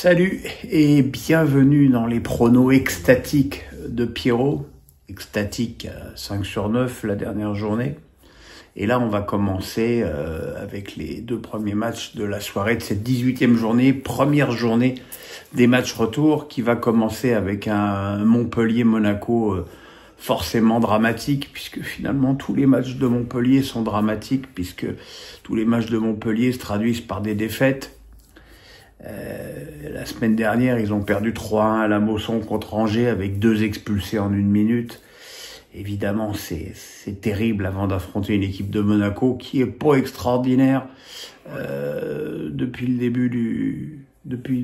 Salut et bienvenue dans les pronos extatiques de Pierrot. Extatique 5 sur 9 la dernière journée. Et là, on va commencer avec les deux premiers matchs de la soirée de cette 18e journée, première journée des matchs retour qui va commencer avec un Montpellier-Monaco forcément dramatique, puisque finalement tous les matchs de Montpellier sont dramatiques, puisque tous les matchs de Montpellier se traduisent par des défaites. La semaine dernière, ils ont perdu 3-1 à la Mosson contre Angers avec 2 expulsés en 1 minute. Évidemment, c'est terrible avant d'affronter une équipe de Monaco qui est pas extraordinaire depuis le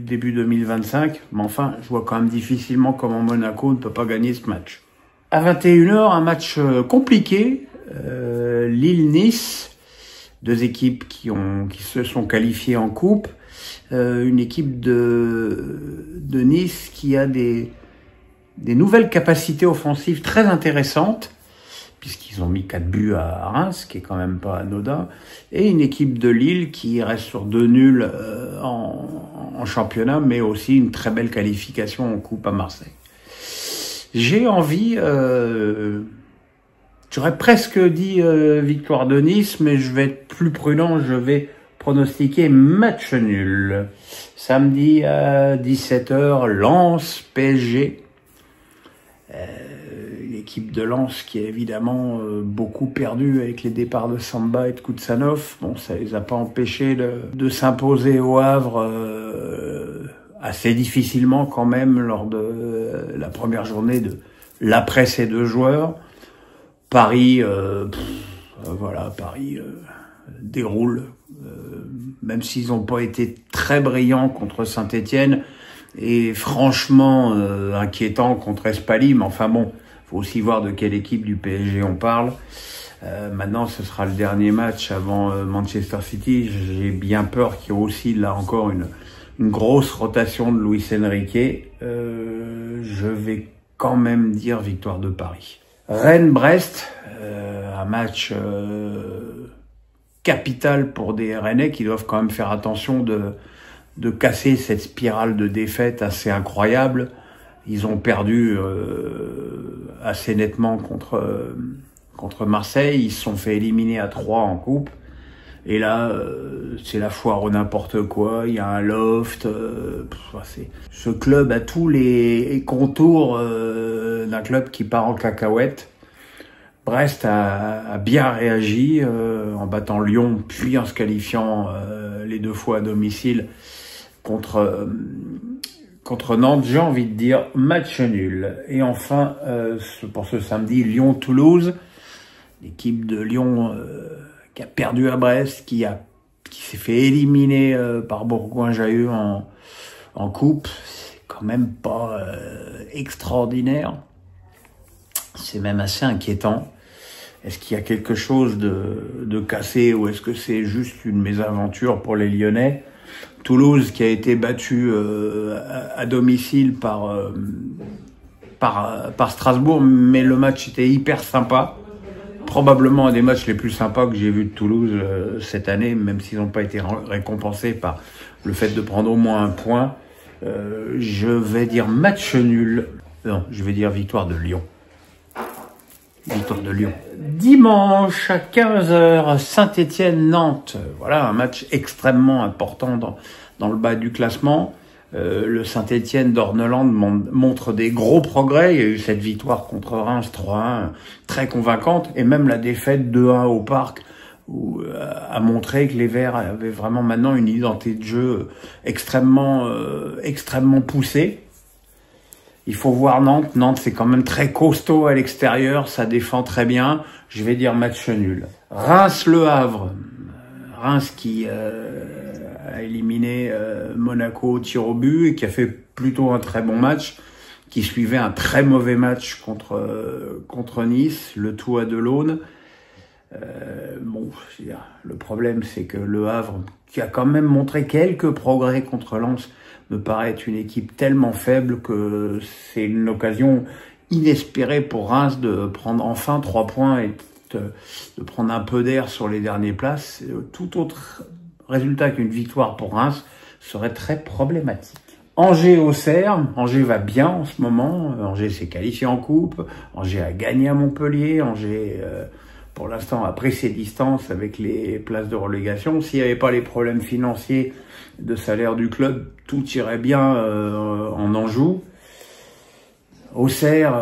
début 2025. Mais enfin, je vois quand même difficilement comment Monaco ne peut pas gagner ce match. À 21h, un match compliqué, Lille-Nice, deux équipes qui se sont qualifiées en coupe. Une équipe de Nice qui a des nouvelles capacités offensives très intéressantes, puisqu'ils ont mis 4 buts à Reims, ce qui est quand même pas anodin, et une équipe de Lille qui reste sur 2 nuls en championnat, mais aussi une très belle qualification en coupe à Marseille. J'ai envie, j'aurais presque dit victoire de Nice, mais je vais être plus prudent, je vais pronostiquer match nul. Samedi à 17h, Lens, PSG. L'équipe de Lens qui a évidemment beaucoup perdu avec les départs de Samba et de Koutsanov. Bon, ça les a pas empêchés de s'imposer au Havre assez difficilement quand même lors de la première journée de l'après ces deux joueurs. Paris, Paris déroule. Même s'ils n'ont pas été très brillants contre Saint-Étienne et franchement inquiétants contre Espali, mais enfin bon, faut aussi voir de quelle équipe du PSG on parle. Maintenant, ce sera le dernier match avant Manchester City. J'ai bien peur qu'il y ait aussi là encore une grosse rotation de Luis Enrique. Je vais quand même dire victoire de Paris. Rennes-Brest, un match capital pour des Rennais qui doivent quand même faire attention de casser cette spirale de défaites assez incroyable. Ils ont perdu assez nettement contre Marseille. Ils se sont fait éliminer à 3 en coupe. Et là, c'est la foire au n'importe quoi. Il y a un loft. Ce club a tous les contours d'un club qui part en cacahuète. Brest a bien réagi en battant Lyon, puis en se qualifiant les 2 fois à domicile contre Nantes. J'ai envie de dire match nul. Et enfin, pour ce samedi, Lyon-Toulouse, l'équipe de Lyon qui a perdu à Brest, qui s'est fait éliminer par Bourgoin-Jallieu en coupe. C'est quand même pas extraordinaire. C'est même assez inquiétant. Est-ce qu'il y a quelque chose de cassé ou est-ce que c'est juste une mésaventure pour les Lyonnais? Toulouse qui a été battu à domicile par Strasbourg, mais le match était hyper sympa. Probablement un des matchs les plus sympas que j'ai vu de Toulouse cette année, même s'ils n'ont pas été récompensés par le fait de prendre au moins un point. Je vais dire match nul. Non, je vais dire victoire de Lyon. Victoire de Lyon. Dimanche à 15h, Saint-Étienne-Nantes. Voilà, un match extrêmement important dans le bas du classement. Le Saint-Étienne d'Orneland montre des gros progrès. Il y a eu cette victoire contre Reims 3-1 très convaincante. Et même la défaite 2-1 au Parc a montré que les Verts avaient vraiment maintenant une identité de jeu extrêmement poussée. Il faut voir Nantes. Nantes, c'est quand même très costaud à l'extérieur. Ça défend très bien. Je vais dire match nul. Reims-Le Havre. Reims qui a éliminé Monaco au tir au but et qui a fait plutôt un très bon match, qui suivait un très mauvais match contre Nice, le tout à Delaune. Le problème, c'est que Le Havre, qui a quand même montré quelques progrès contre Lens, me paraît être une équipe tellement faible que c'est une occasion inespérée pour Reims de prendre enfin 3 points et de prendre un peu d'air sur les dernières places. Tout autre résultat qu'une victoire pour Reims serait très problématique. Angers-Auxerre, Angers va bien en ce moment, Angers s'est qualifié en coupe, Angers a gagné à Montpellier, Angers pour l'instant a pris ses distances avec les places de relégation. S'il n'y avait pas les problèmes financiers de salaire du club, tout irait bien en Anjou. Auxerre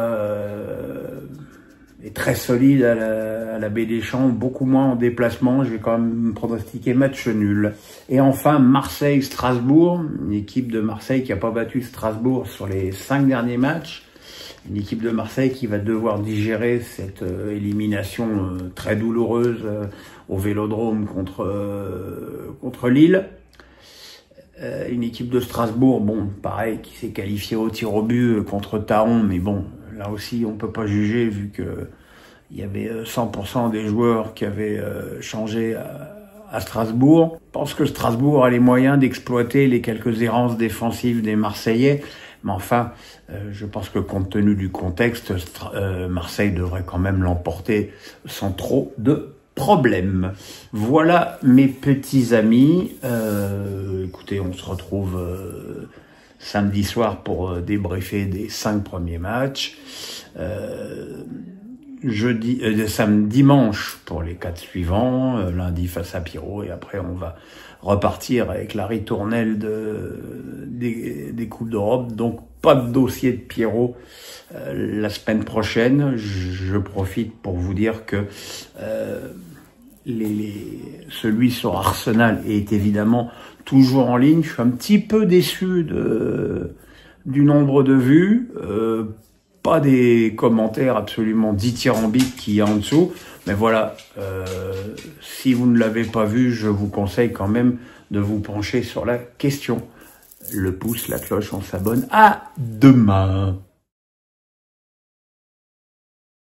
est très solide à la Baie des Champs, beaucoup moins en déplacement. Je vais quand même pronostiquer match nul. Et enfin, Marseille-Strasbourg, une équipe de Marseille qui n'a pas battu Strasbourg sur les 5 derniers matchs. Une équipe de Marseille qui va devoir digérer cette élimination très douloureuse au Vélodrome contre Lille. Une équipe de Strasbourg, bon, pareil, qui s'est qualifiée au tir au but contre Thaon, mais bon, là aussi, on peut pas juger vu que il y avait 100% des joueurs qui avaient changé à Strasbourg. Je pense que Strasbourg a les moyens d'exploiter les quelques errances défensives des Marseillais. Mais enfin, je pense que compte tenu du contexte, Marseille devrait quand même l'emporter sans trop de problèmes. Voilà mes petits amis. Écoutez, on se retrouve samedi soir pour débriefer des 5 premiers matchs. Dimanche pour les 4 suivants, lundi face à Pierrot, et après on va repartir avec la ritournelle des Coupes d'Europe. Donc pas de dossier de Pierrot la semaine prochaine. Je profite pour vous dire que celui sur Arsenal est évidemment toujours en ligne. Je suis un petit peu déçu du nombre de vues. Pas des commentaires absolument dithyrambiques qu'il y a en dessous. Mais voilà, si vous ne l'avez pas vu, je vous conseille quand même de vous pencher sur la question. Le pouce, la cloche, on s'abonne. À demain!